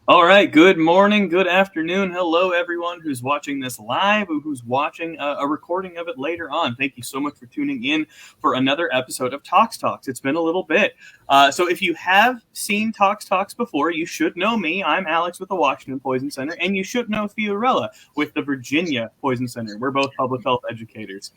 All right, good morning, good afternoon. Hello, everyone who's watching this live or who's watching a recording of it later on. Thank you so much for tuning in for another episode of Tox Talks. It's been a little bit. So if you have seen Tox Talks before, you should know me. I'm Alex with the Washington Poison Center, and you should know Fiorella with the Virginia Poison Center. We're both public health educators.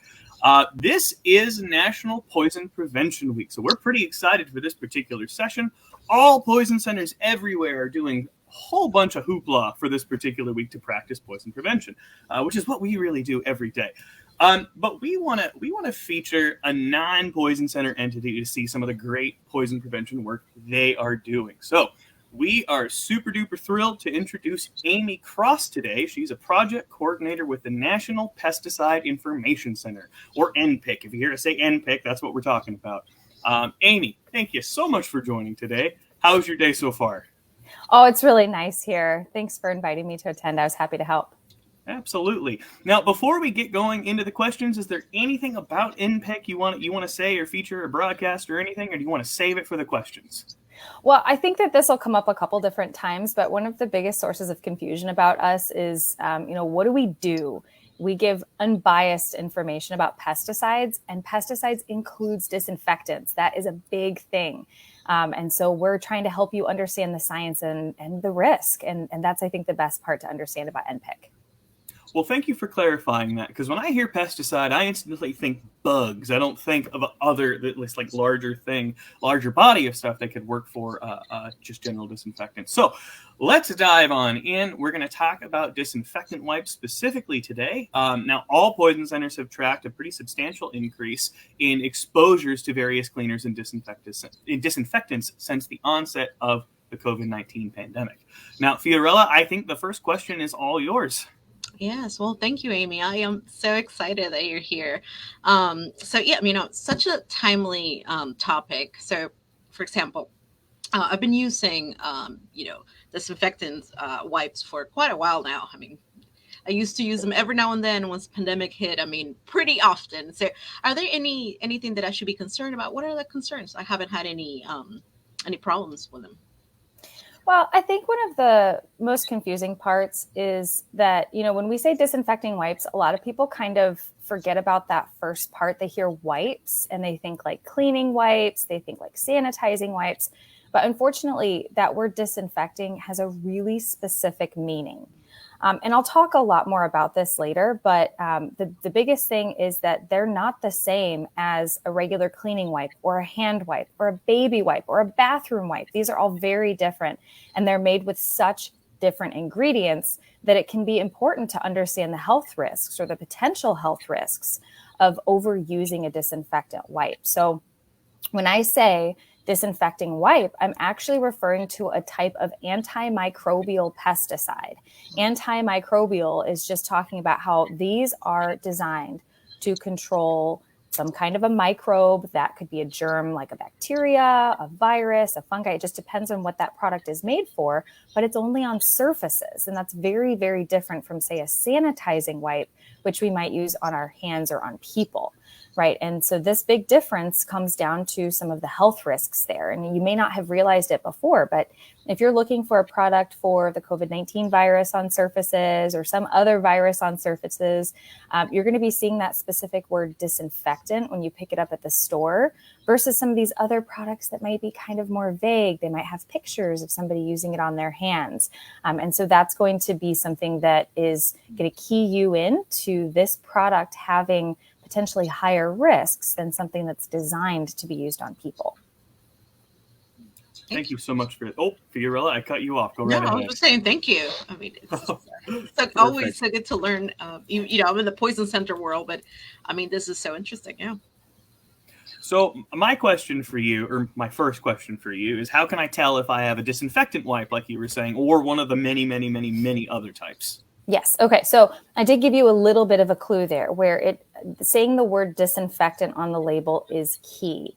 This is National Poison Prevention Week, so we're pretty excited for this particular session. All poison centers everywhere are doing whole bunch of hoopla for this particular week to practice poison prevention, which is what we really do every day. But we want to feature a non-poison center entity to see some of the great poison prevention work they are doing. So we are super duper thrilled to introduce Amy Cross today. She's a project coordinator with the National Pesticide Information Center, or NPIC. If you hear us say NPIC, that's what we're talking about. Amy, thank you so much for joining today. How's your day so far? Oh, it's really nice here. Thanks for inviting me to attend. I was happy to help. Absolutely. Now, before we get going into the questions, is there anything about NPIC you want to say or feature or broadcast or anything, or do you want to save it for the questions? Well, I think that this will come up a couple different times, but one of the biggest sources of confusion about us is, what do we do? We give unbiased information about pesticides, and pesticides includes disinfectants. That is a big thing. And so we're trying to help you understand the science and the risk. And that's, I think, the best part to understand about NPIC. Well, thank you for clarifying that, because when I hear pesticide, I instantly think bugs. I don't think of other, like larger body of stuff that could work for just general disinfectants. So let's dive on in. We're going to talk about disinfectant wipes specifically today. Now, all poison centers have tracked a pretty substantial increase in exposures to various cleaners and disinfectants since the onset of the COVID-19 pandemic. Now, Fiorella, I think the first question is all yours. Yes, well, thank you, Amy. I am so excited that you're here. Such a timely topic. So, for example, I've been using, disinfectant wipes for quite a while now. I mean, I used to use them every now and then. Once the pandemic hit, pretty often. So, are there anything that I should be concerned about? What are the concerns? I haven't had any problems with them. Well, I think one of the most confusing parts is that, when we say disinfecting wipes, a lot of people kind of forget about that first part. They hear wipes and they think like cleaning wipes, they think like sanitizing wipes. But unfortunately, that word disinfecting has a really specific meaning. And I'll talk a lot more about this later, but the biggest thing is that they're not the same as a regular cleaning wipe or a hand wipe or a baby wipe or a bathroom wipe. These are all very different, and they're made with such different ingredients that it can be important to understand the health risks or the potential health risks of overusing a disinfectant wipe. So when I say disinfecting wipe, I'm actually referring to a type of antimicrobial pesticide. Antimicrobial is just talking about how these are designed to control some kind of a microbe. That could be a germ like a bacteria, a virus, a fungi. It just depends on what that product is made for, but it's only on surfaces. And that's very, very different from, say, a sanitizing wipe, which we might use on our hands or on people. Right. And so this big difference comes down to some of the health risks there. And you may not have realized it before, but if you're looking for a product for the COVID-19 virus on surfaces or some other virus on surfaces, you're going to be seeing that specific word disinfectant when you pick it up at the store versus some of these other products that might be kind of more vague. They might have pictures of somebody using it on their hands. And so that's going to be something that is going to key you in to this product having potentially higher risks than something that's designed to be used on people. Thank you so much for it. Oh, Fiorella, I cut you off. Go right ahead. No, I was just saying thank you. I mean, it's always so good to learn. I'm in the poison center world, but this is so interesting. Yeah. So my question for you, or my first question for you, is how can I tell if I have a disinfectant wipe, like you were saying, or one of the many, many, many, many other types? Yes. Okay. So I did give you a little bit of a clue there where saying the word disinfectant on the label is key.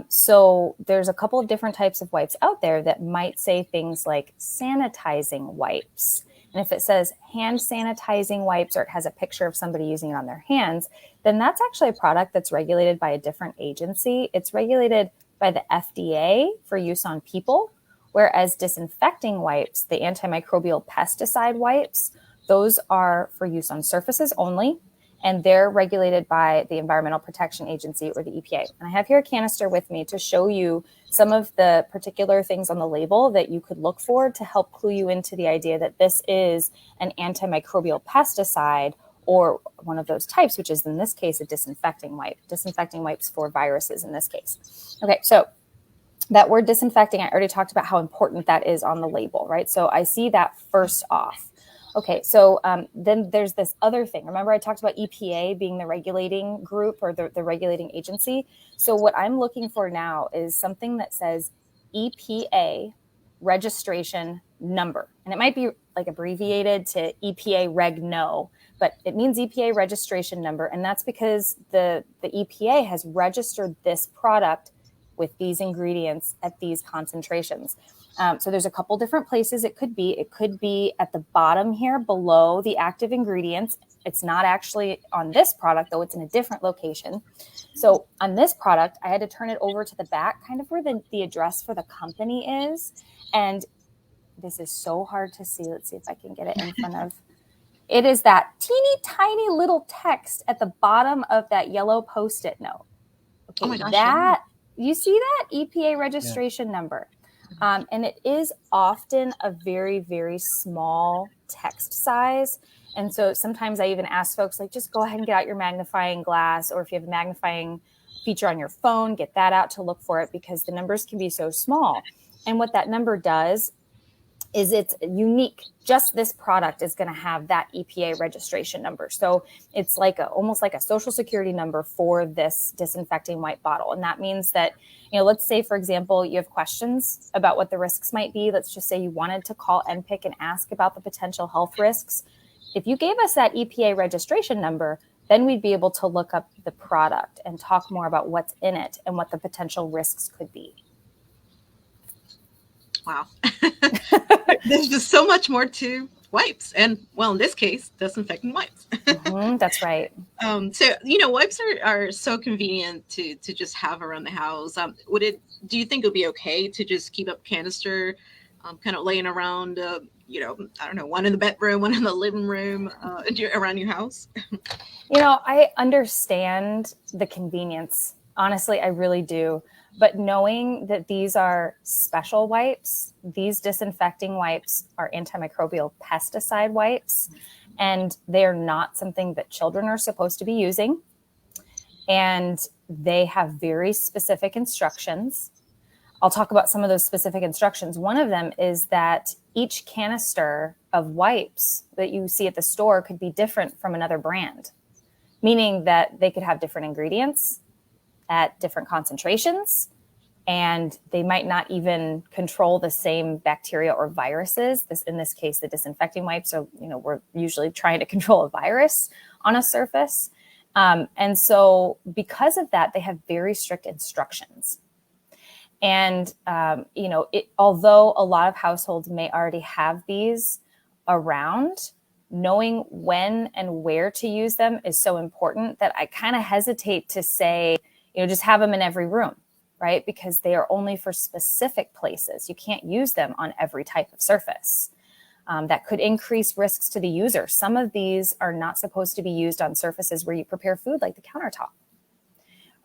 So there's a couple of different types of wipes out there that might say things like sanitizing wipes. And if it says hand sanitizing wipes, or it has a picture of somebody using it on their hands, then that's actually a product that's regulated by a different agency. It's regulated by the FDA for use on people, Whereas disinfecting wipes, the antimicrobial pesticide wipes, those are for use on surfaces only, and they're regulated by the Environmental Protection Agency, or the EPA. And I have here a canister with me to show you some of the particular things on the label that you could look for to help clue you into the idea that this is an antimicrobial pesticide, or one of those types, which is in this case a disinfecting wipe. Disinfecting wipes for viruses in this case. Okay, so that word disinfecting, I already talked about how important that is on the label, right? So I see that first off. Okay, so then there's this other thing. Remember I talked about EPA being the regulating group, or the regulating agency. So what I'm looking for now is something that says EPA registration number. And it might be like abbreviated to EPA Reg No, but it means EPA registration number. And that's because the EPA has registered this product with these ingredients at these concentrations. So there's a couple different places it could be. It could be at the bottom here below the active ingredients. It's not actually on this product, though. It's in a different location. So on this product, I had to turn it over to the back, kind of where the address for the company is. And this is so hard to see. Let's see if I can get it in front of. It is that teeny tiny little text at the bottom of that yellow Post-it note. Okay, oh my gosh, you see that EPA registration number. And it is often a very, very small text size. And so sometimes I even ask folks, like, just go ahead and get out your magnifying glass, or if you have a magnifying feature on your phone, get that out to look for it, because the numbers can be so small. And what that number does is it's unique. Just this product is going to have that EPA registration number. So it's like almost like a social security number for this disinfecting wipe bottle. And that means that, let's say, for example, you have questions about what the risks might be. Let's just say you wanted to call NPIC and ask about the potential health risks. If you gave us that EPA registration number, then we'd be able to look up the product and talk more about what's in it and what the potential risks could be. Wow. There's just so much more to wipes, and, well, in this case, disinfecting wipes. That's right. So, wipes are so convenient to just have around the house. Do you think it would be okay to just keep a canister kind of laying around, I don't know, one in the bedroom, one in the living room, around your house? I understand the convenience. Honestly, I really do. But knowing that these are special wipes, these disinfecting wipes are antimicrobial pesticide wipes, and they are not something that children are supposed to be using. And they have very specific instructions. I'll talk about some of those specific instructions. One of them is that each canister of wipes that you see at the store could be different from another brand, meaning that they could have different ingredients at different concentrations, and they might not even control the same bacteria or viruses. In this case, the disinfecting wipes are, we're usually trying to control a virus on a surface. And so because of that, they have very strict instructions. And, although a lot of households may already have these around, knowing when and where to use them is so important that I kind of hesitate to say, just have them in every room, right? Because they are only for specific places. You can't use them on every type of surface. That could increase risks to the user. Some of these are not supposed to be used on surfaces where you prepare food, like the countertop,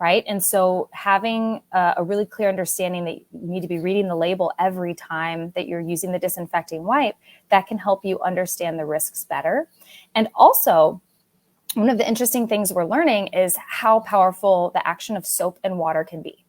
right? And so having a really clear understanding that you need to be reading the label every time that you're using the disinfecting wipe, that can help you understand the risks better. And also, one of the interesting things we're learning is how powerful the action of soap and water can be.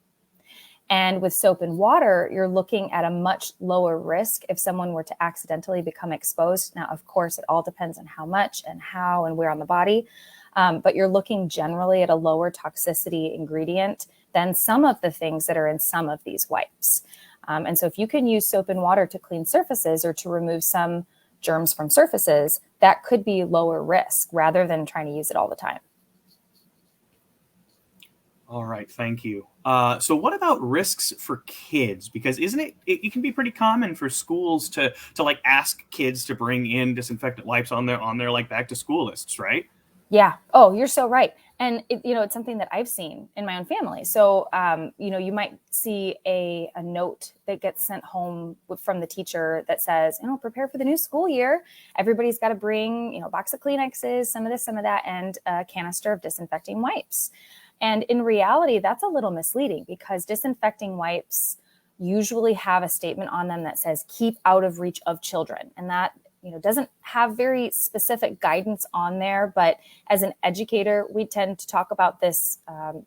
And with soap and water, you're looking at a much lower risk if someone were to accidentally become exposed. Now, of course, it all depends on how much and how and where on the body, but you're looking generally at a lower toxicity ingredient than some of the things that are in some of these wipes. And so if you can use soap and water to clean surfaces or to remove some germs from surfaces, that could be lower risk rather than trying to use it all the time. All right, thank you. So what about risks for kids? Because isn't it can be pretty common for schools to like ask kids to bring in disinfectant wipes on their like back to school lists, right? Yeah. Oh, you're so right. And it's something that I've seen in my own family. So, you might see a note that gets sent home from the teacher that says, prepare for the new school year. Everybody's got to bring, a box of Kleenexes, some of this, some of that, and a canister of disinfecting wipes. And in reality, that's a little misleading because disinfecting wipes usually have a statement on them that says, keep out of reach of children. And that doesn't have very specific guidance on there, but as an educator, we tend to talk about this.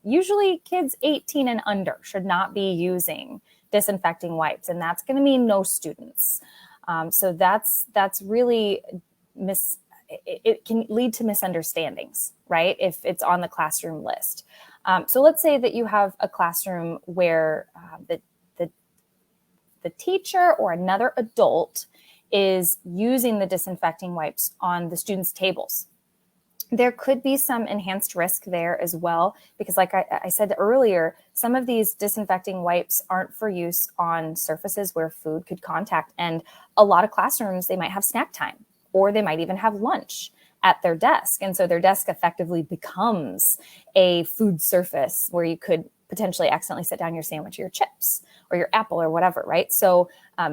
Usually kids 18 and under should not be using disinfecting wipes, and that's going to mean no students. So that's really it can lead to misunderstandings, right? If it's on the classroom list. So let's say that you have a classroom where the teacher or another adult is using the disinfecting wipes on the students' tables. There could be some enhanced risk there as well, because like I said earlier, some of these disinfecting wipes aren't for use on surfaces where food could contact. And a lot of classrooms, they might have snack time, or they might even have lunch at their desk. And so their desk effectively becomes a food surface where you could potentially accidentally sit down your sandwich or your chips or your apple or whatever, right? So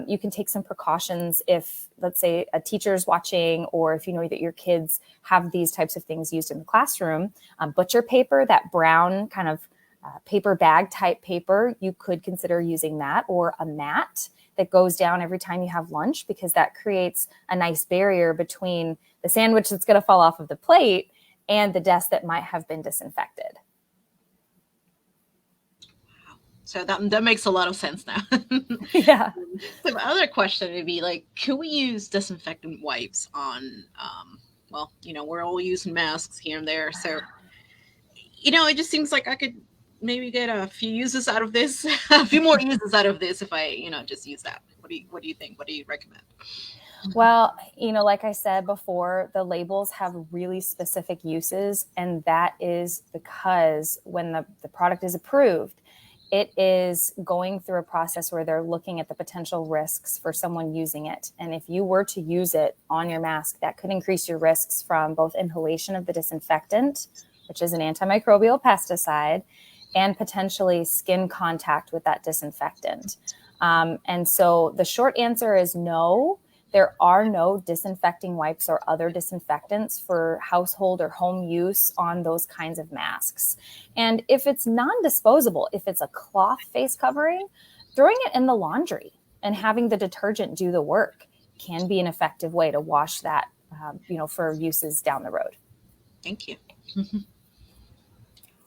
you can take some precautions if, let's say, a teacher's watching, or if you know that your kids have these types of things used in the classroom. Butcher paper, that brown kind of paper bag type paper, you could consider using that, or a mat that goes down every time you have lunch, because that creates a nice barrier between the sandwich that's going to fall off of the plate and the desk that might have been disinfected. So that makes a lot of sense now. Yeah. So my other question would be like, can we use disinfectant wipes on, we're all using masks here and there. So, it just seems like I could maybe get a few uses out of this, a few more uses out of this if I, just use that. What do you think? What do you recommend? Well, like I said before, the labels have really specific uses, and that is because when the product is approved, it is going through a process where they're looking at the potential risks for someone using it. And if you were to use it on your mask, that could increase your risks from both inhalation of the disinfectant, which is an antimicrobial pesticide, and potentially skin contact with that disinfectant. And so the short answer is no. There are no disinfecting wipes or other disinfectants for household or home use on those kinds of masks. And if it's non-disposable, if it's a cloth face covering, throwing it in the laundry and having the detergent do the work can be an effective way to wash that, for uses down the road. Thank you.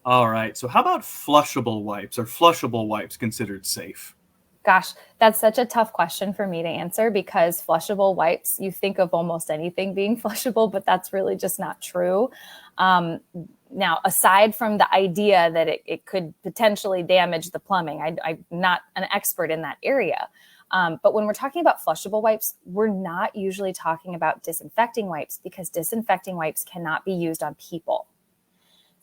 All right. So how about flushable wipes? Are flushable wipes considered safe? Gosh, that's such a tough question for me to answer, because flushable wipes, you think of almost anything being flushable, but that's really just not true. Now, aside from the idea that it could potentially damage the plumbing, I'm not an expert in that area. But when we're talking about flushable wipes, we're not usually talking about disinfecting wipes, because disinfecting wipes cannot be used on people.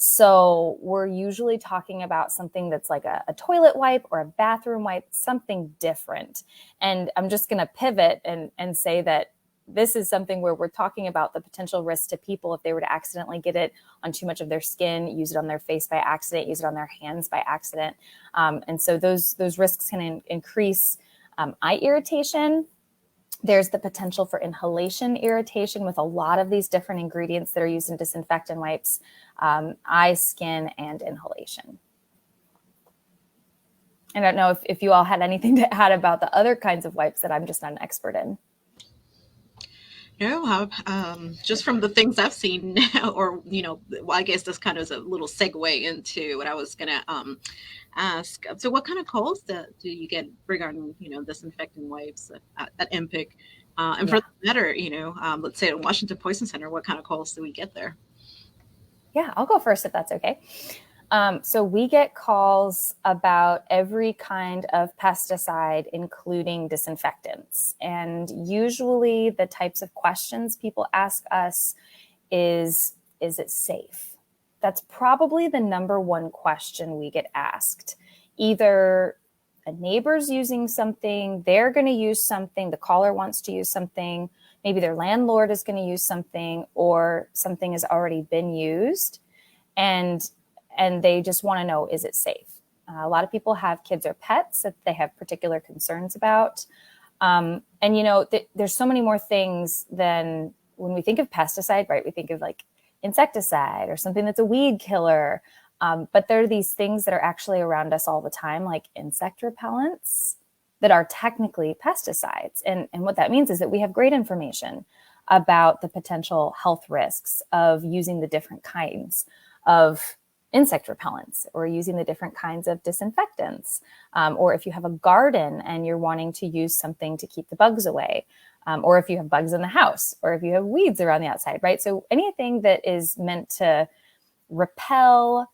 So we're usually talking about something that's like a toilet wipe or a bathroom wipe, something different. And I'm just going to pivot and say that this is something where we're talking about the potential risk to people if they were to accidentally get it on too much of their skin, use it on their face by accident, use it on their hands by accident. And so those risks can increase eye irritation. There's the potential for inhalation irritation with a lot of these different ingredients that are used in disinfectant wipes, eye, skin, and inhalation. I don't know if you all had anything to add about the other kinds of wipes that I'm just not an expert in. No, just from the things I've seen, or, I guess this kind of is a little segue into what I was going to ask. So what kind of calls do you get regarding, disinfecting wipes at NPIC? And for that matter, let's say at Washington Poison Center, what kind of calls do we get there? Yeah, I'll go first if that's okay. So we get calls about every kind of pesticide, including disinfectants. And usually the types of questions people ask us is it safe? That's probably the number one question we get asked. Either a neighbor's using something, they're going to use something, the caller wants to use something, maybe their landlord is going to use something, or something has already been used, and they just want to know, is it safe? A lot of people have kids or pets that they have particular concerns about. And, there's so many more things than when we think of pesticide, right? We think of like insecticide or something that's a weed killer. But there are these things that are actually around us all the time, like insect repellents that are technically pesticides. And what that means is that we have great information about the potential health risks of using the different kinds of insect repellents, or using the different kinds of disinfectants, or if you have a garden and you're wanting to use something to keep the bugs away, or if you have bugs in the house, or if you have weeds around the outside, right? So anything that is meant to repel,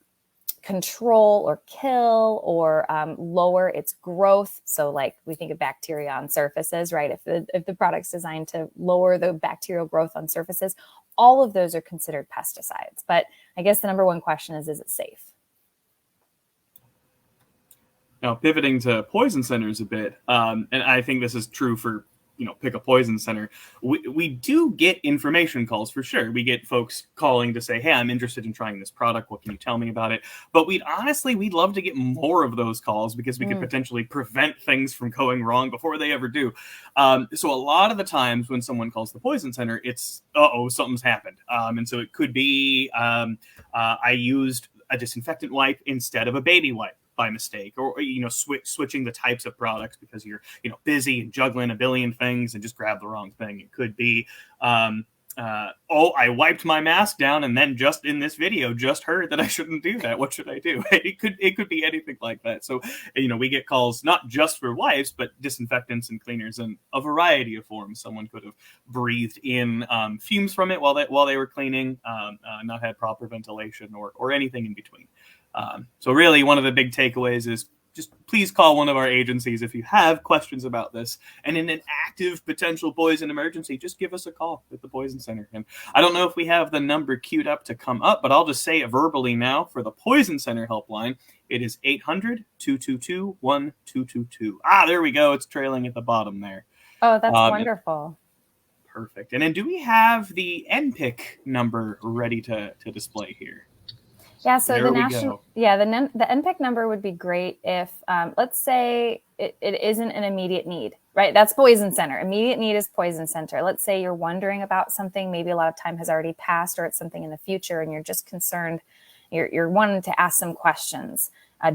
control, or kill, or lower its growth. So like we think of bacteria on surfaces, right? If the product's designed to lower the bacterial growth on surfaces, all of those are considered pesticides. But I guess the number one question is it safe? Now, pivoting to poison centers a bit, and I think this is true for, pick a poison center. We do get information calls for sure. We get folks calling to say, hey, I'm interested in trying this product. What can you tell me about it? But we'd love to get more of those calls, because we could potentially prevent things from going wrong before they ever do. So a lot of the times when someone calls the poison center, it's, something's happened. And so it could be, I used a disinfectant wipe instead of a baby wipe by mistake, or switching the types of products because you're busy and juggling a billion things and just grab the wrong thing. It could be I wiped my mask down and then just in this video just heard that I shouldn't do that. What should I do? It could be anything like that. So we get calls not just for wipes, but disinfectants and cleaners in a variety of forms. Someone could have breathed in fumes from it while they were cleaning, not had proper ventilation, or anything in between. So really, one of the big takeaways is just please call one of our agencies if you have questions about this. And in an active potential poison emergency, just give us a call at the Poison Center. And I don't know if we have the number queued up to come up, but I'll just say it verbally now for the Poison Center helpline. It is 800-222-1222. There we go. It's trailing at the bottom there. Oh, that's wonderful. Perfect. And then do we have the NPIC number ready to display here? Yeah, so the NPIC number would be great if, let's say it isn't an immediate need, right? That's Poison Center. Immediate need is Poison Center. Let's say you're wondering about something, maybe a lot of time has already passed, or it's something in the future, and you're just concerned, you're wanting to ask some questions,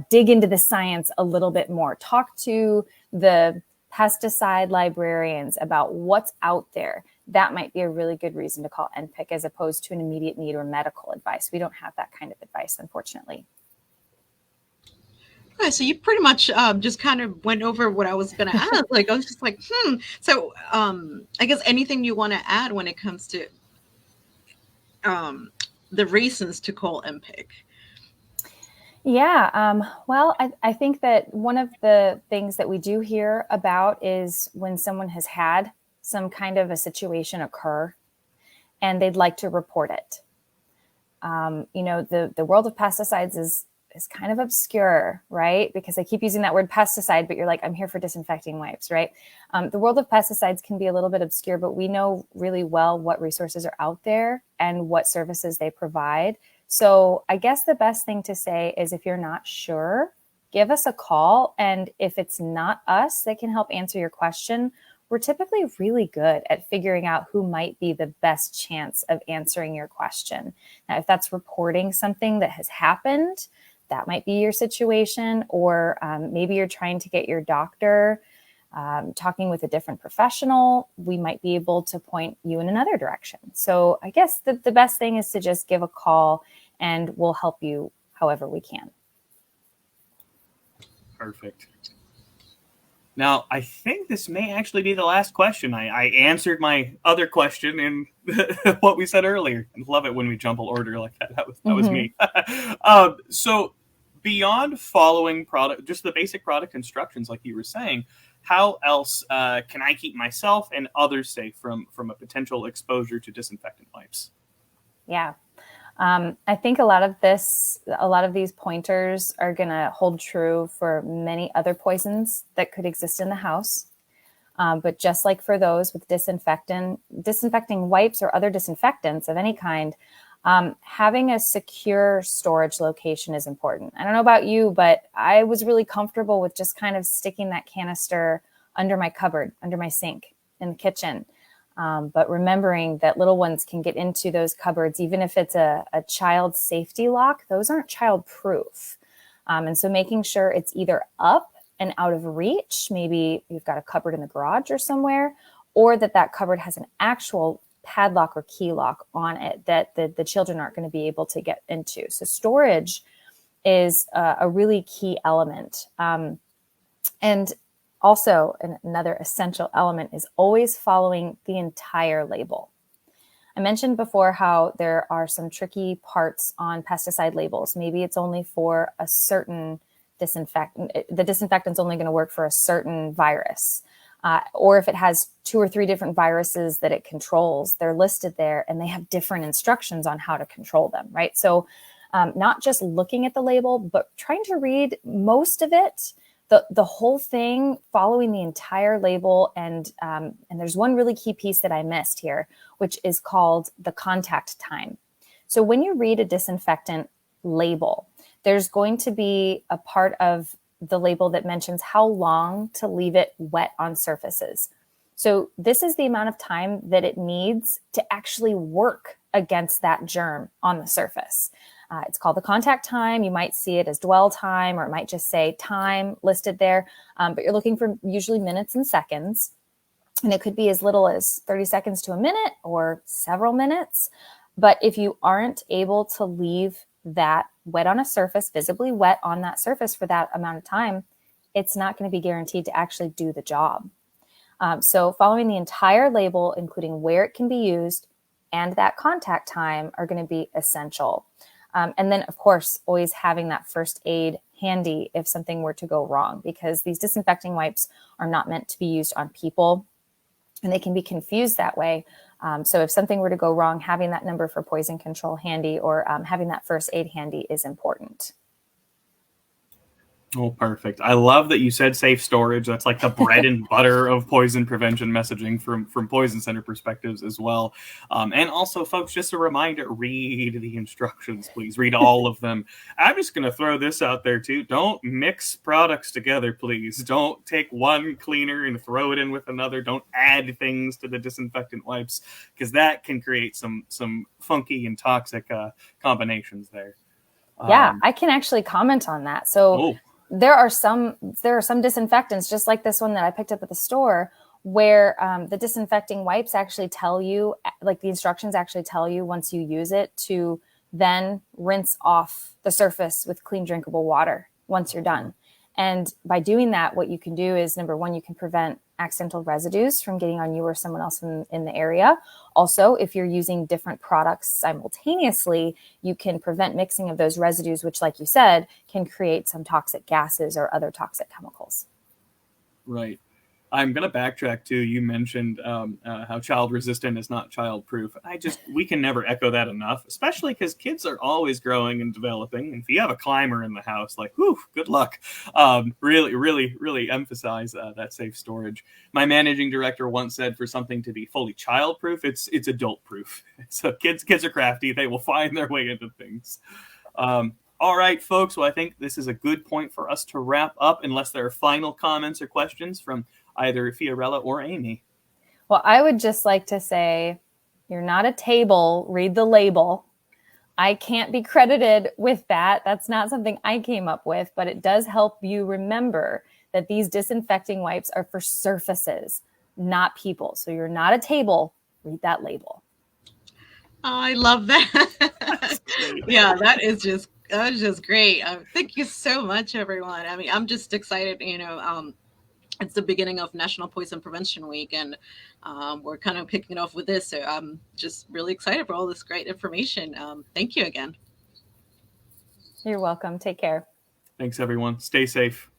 dig into the science a little bit more, talk to the pesticide librarians about what's out there. That might be a really good reason to call NPIC, as opposed to an immediate need or medical advice. We don't have that kind of advice, unfortunately. All right, so you pretty much just kind of went over what I was going to ask. I was just like, So I guess anything you want to add when it comes to the reasons to call NPIC? Yeah, well, I think that one of the things that we do hear about is when someone has had some kind of a situation occur and they'd like to report it. The world of pesticides is kind of obscure, right? Because I keep using that word pesticide, but you're like, I'm here for disinfecting wipes, right? The world of pesticides can be a little bit obscure, but we know really well what resources are out there and what services they provide. So I guess the best thing to say is, if you're not sure, give us a call. And if it's not us that can help answer your question, we're typically really good at figuring out who might be the best chance of answering your question. Now, if that's reporting something that has happened, that might be your situation. Or maybe you're trying to get your doctor talking with a different professional, we might be able to point you in another direction. So I guess the best thing is to just give a call, and we'll help you however we can. Perfect. Now, I think this may actually be the last question. I answered my other question in what we said earlier. I love it when we jumple order like that. That was me. So beyond following just the basic product instructions, like you were saying, how else can I keep myself and others safe from a potential exposure to disinfectant wipes? Yeah. I think a lot of these pointers are going to hold true for many other poisons that could exist in the house. But just like for those with disinfecting wipes or other disinfectants of any kind, having a secure storage location is important. I don't know about you, but I was really comfortable with just kind of sticking that canister under my cupboard, under my sink in the kitchen. But remembering that little ones can get into those cupboards, even if it's a child safety lock, those aren't child-proof. And so making sure it's either up and out of reach, maybe you've got a cupboard in the garage or somewhere, or that cupboard has an actual padlock or key lock on it that the children aren't going to be able to get into. So storage is a really key element. And also, another essential element is always following the entire label. I mentioned before how there are some tricky parts on pesticide labels. Maybe it's only for a certain disinfectant. The disinfectant's only going to work for a certain virus. Or if it has 2 or 3 different viruses that it controls, they're listed there and they have different instructions on how to control them, right? So not just looking at the label, but trying to read most of it, the whole thing, following the entire label. And there's one really key piece that I missed here, which is called the contact time. So when you read a disinfectant label, there's going to be a part of the label that mentions how long to leave it wet on surfaces. So this is the amount of time that it needs to actually work against that germ on the surface. It's called the contact time. You might see it as dwell time, or it might just say time listed there. But you're looking for usually minutes and seconds. And it could be as little as 30 seconds to a minute or several minutes. But if you aren't able to leave that wet on a surface, visibly wet on that surface for that amount of time, it's not going to be guaranteed to actually do the job. So following the entire label, including where it can be used and that contact time, are going to be essential. And then, of course, always having that first aid handy if something were to go wrong, because these disinfecting wipes are not meant to be used on people, and they can be confused that way. So if something were to go wrong, having that number for poison control handy, or having that first aid handy, is important. Oh, perfect. I love that you said safe storage. That's like the bread and butter of poison prevention messaging from Poison Center perspectives as well. And also, folks, just a reminder, read the instructions, please. Read all of them. I'm just going to throw this out there, too. Don't mix products together, please. Don't take one cleaner and throw it in with another. Don't add things to the disinfectant wipes, because that can create some funky and toxic combinations there. Yeah, I can actually comment on that. So there are some disinfectants, just like this one that I picked up at the store, where the disinfecting wipes actually tell you, like the instructions actually tell you once you use it, to then rinse off the surface with clean drinkable water once you're done. And by doing that, what you can do is, number one, you can prevent accidental residues from getting on you or someone else in the area. Also, if you're using different products simultaneously, you can prevent mixing of those residues, which, like you said, can create some toxic gases or other toxic chemicals. Right. I'm going to backtrack too. You mentioned how child resistant is not child proof. We can never echo that enough, especially because kids are always growing and developing. And if you have a climber in the house, like, whew, good luck. Really, really, really emphasize that safe storage. My managing director once said, for something to be fully child proof, it's adult proof. So kids are crafty. They will find their way into things. All right, folks. Well, I think this is a good point for us to wrap up, unless there are final comments or questions from either Fiorella or Amy. Well, I would just like to say, you're not a table, read the label. I can't be credited with that. That's not something I came up with, but it does help you remember that these disinfecting wipes are for surfaces, not people. So you're not a table, read that label. Oh, I love that. Yeah, that was just great. Thank you so much, everyone. I mean, I'm just excited, it's the beginning of National Poison Prevention Week, and we're kind of kicking off with this. So I'm just really excited for all this great information. Thank you again. You're welcome. Take care. Thanks, everyone. Stay safe.